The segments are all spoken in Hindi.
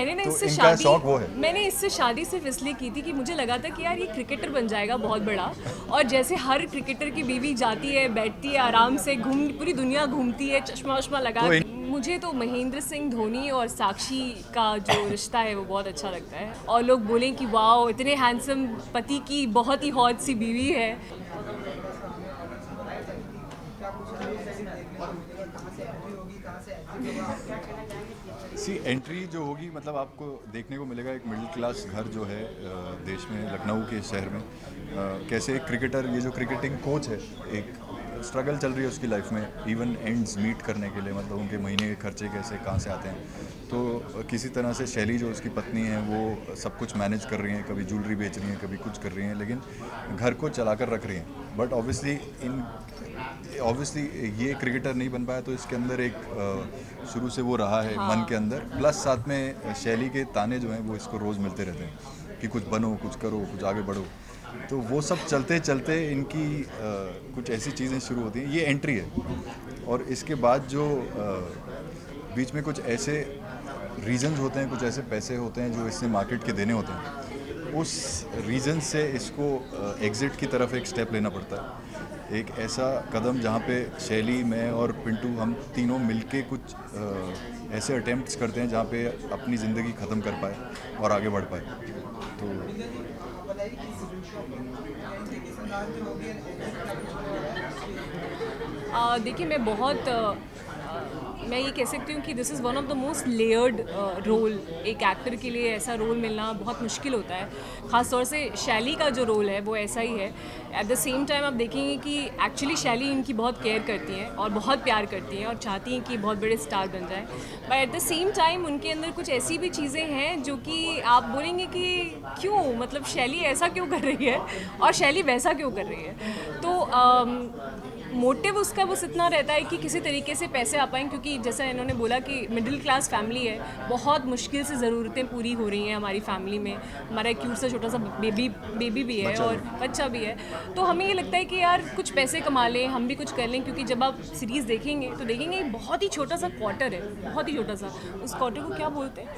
मैंने ना तो इससे इनका शादी शौक वो है। मैंने इससे शादी सिर्फ इसलिए की थी कि मुझे लगा था कि यार ये क्रिकेटर बन जाएगा बहुत बड़ा, और जैसे हर क्रिकेटर की बीवी जाती है, बैठती है, आराम से घूम पूरी दुनिया घूमती है, चश्मा वश्मा लगा तो के। मुझे तो महेंद्र सिंह धोनी और साक्षी का जो रिश्ता है वो बहुत अच्छा लगता है, और लोग बोलें कि वाह इतने हैंडसम पति की बहुत ही हॉट सी बीवी है। सी एंट्री जो होगी, मतलब आपको देखने को मिलेगा एक मिडिल क्लास घर जो है देश में, लखनऊ के शहर में, कैसे एक क्रिकेटर, ये जो क्रिकेटिंग कोच है, एक स्ट्रगल चल रही है उसकी लाइफ में, इवन एंड्स मीट करने के लिए, मतलब उनके महीने के खर्चे कैसे कहाँ से आते हैं। तो किसी तरह से शैली जो उसकी पत्नी है वो सब कुछ मैनेज कर रही हैं, कभी ज्वेलरी बेच रही हैं, कभी कुछ कर रही हैं, लेकिन घर को चला कर रख रही हैं। बट ऑब्वियसली ये क्रिकेटर नहीं बन पाया, तो इसके अंदर एक शुरू से वो रहा है मन के अंदर, प्लस साथ में शैली के ताने जो हैं वो इसको रोज़ मिलते रहते हैं कि कुछ बनो, कुछ करो, कुछ आगे बढ़ो। तो वो सब चलते चलते इनकी कुछ ऐसी चीज़ें शुरू होती हैं। ये एंट्री है, और इसके बाद जो बीच में कुछ ऐसे रीजंस होते हैं, कुछ ऐसे पैसे होते हैं जो इससे मार्केट के देने होते हैं, उस रीज़न से इसको एग्ज़िट की तरफ एक स्टेप लेना पड़ता है, एक ऐसा कदम जहाँ पे शैली, मैं और पिंटू, हम तीनों मिलके कुछ ऐसे अटेम्प्ट्स करते हैं जहाँ पे अपनी ज़िंदगी ख़त्म कर पाए और आगे बढ़ पाए। तो देखिए मैं ये कह सकती हूँ कि this is one of the most layered role. एक एक्टर के लिए ऐसा रोल मिलना बहुत मुश्किल होता है, ख़ास तौर से शैली का जो रोल है वो ऐसा ही है। एट द सेम टाइम आप देखेंगे कि एक्चुअली शैली इनकी बहुत केयर करती हैं और बहुत प्यार करती हैं और चाहती हैं कि बहुत बड़े स्टार बन जाएं, but at the same time उनके अंदर कुछ ऐसी भी चीज़ें हैं जो कि आप बोलेंगे कि क्यों, मतलब शैली ऐसा क्यों कर रही है और शैली वैसा क्यों कर रही है। तो मोटिव उसका बस इतना रहता है कि किसी तरीके से पैसे आ पाएँ, क्योंकि जैसा इन्होंने बोला कि मिडिल क्लास फैमिली है, बहुत मुश्किल से ज़रूरतें पूरी हो रही हैं हमारी फैमिली में। हमारा एक क्यूट सा छोटा सा बेबी भी है और बच्चा भी है, तो हमें ये लगता है कि यार कुछ पैसे कमा लें, हम भी कुछ कर लें। क्योंकि जब आप सीरीज़ देखेंगे तो देखेंगे बहुत ही छोटा सा क्वार्टर है, बहुत ही छोटा सा। उस क्वार्टर को क्या बोलते हैं,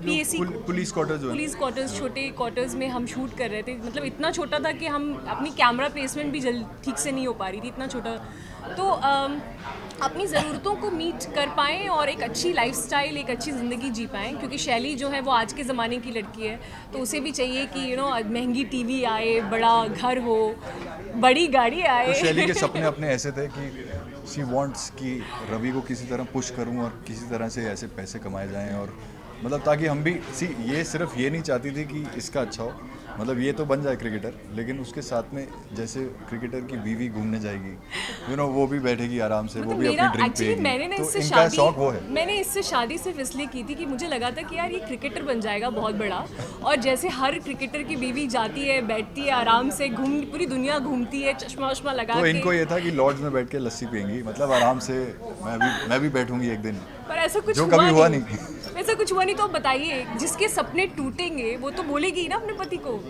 PAC, पुलिस क्वार्टर जो है, पुलिस क्वार्टर्स, छोटे क्वार्टर्स में हम शूट कर रहे थे। मतलब इतना छोटा था कि हम अपनी कैमरा प्लेसमेंट भी ठीक से नहीं हो पा रही थी, इतना छोटा। तो अपनी ज़रूरतों को मीट कर पाएँ और एक अच्छी लाइफस्टाइल, एक अच्छी ज़िंदगी जी पाएँ। क्योंकि शैली जो है वो आज के ज़माने की लड़की है, तो उसे भी चाहिए कि महंगी टीवी आए, बड़ा घर हो, बड़ी गाड़ी आए। तो शैली के सपने अपने ऐसे थे कि शी वांट्स कि रवि को किसी तरह पुश करूं और किसी तरह से ऐसे पैसे कमाए जाएं, और मतलब ताकि हम भी ये सिर्फ ये नहीं चाहती थी कि इसका अच्छा हो, मतलब ये तो बन जाए क्रिकेटर, लेकिन उसके साथ में जैसे क्रिकेटर की बीवी घूमने जाएगी, वो भी बैठेगी आराम से, वो भी अपनी ड्रिंक पिएगी। तो इनका शौक वो है। मैंने इससे शादी सिर्फ इसलिए की थी कि मुझे लगा था कि यार ये क्रिकेटर बन जाएगा बहुत बड़ा, और जैसे हर क्रिकेटर की बीवी जाती है, बैठती है, आराम से पूरी दुनिया घूमती है, चश्मा वश्मा लगा तो के। इनको ये था कि लॉर्ड्स में बैठ के लस्सी पियेंगी, मतलब आराम से। मैं भी बैठूंगी एक दिन, पर ऐसा कुछ जो कभी हुआ नहीं। ऐसा कुछ हुआ नहीं। तो बताइए, जिसके सपने टूटेंगे वो तो बोलेगी ना अपने पति को,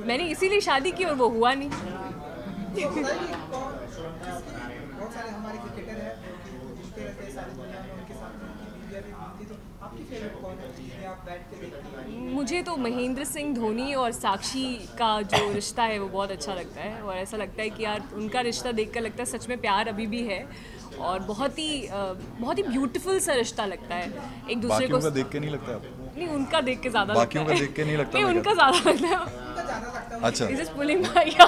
मैंने इसीलिए शादी की और वो हुआ नहीं। बहुत सारे हमारे क्रिकेटर हैं जो जीतते रहते हैं सारी दुनिया में, उनके साथ में उनकी बीवियां भी घूमती। तो आपकी फेवरेट कौन है जिन्हें आप बैठ के देखती हैं? मुझे तो महेंद्र सिंह धोनी और साक्षी का जो रिश्ता है वो बहुत अच्छा लगता है, और ऐसा लगता है कि यार उनका रिश्ता देखकर लगता है सच में प्यार अभी भी है, और बहुत ही ब्यूटीफुल सा रिश्ता लगता है एक दूसरे बाकियों को। का देख के नहीं लगता आपको? नहीं, उनका देख के ज़्यादा बाकियों का देख के नहीं लगता? नहीं, उनका ज़्यादा लगता है। अच्छा, Just pulling my hair.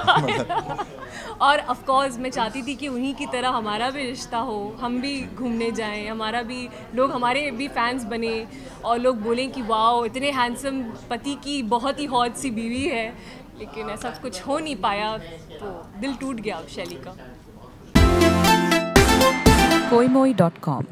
और ऑफ कोर्स मैं चाहती थी कि उन्हीं की तरह हमारा भी रिश्ता हो, हम भी घूमने जाएं, लोग हमारे भी फैंस बने, और लोग बोलें कि वाह इतने हैंडसम पति की बहुत ही हॉट सी बीवी है। लेकिन ऐसा कुछ हो नहीं पाया, तो दिल टूट गया शैली का। koimoi.com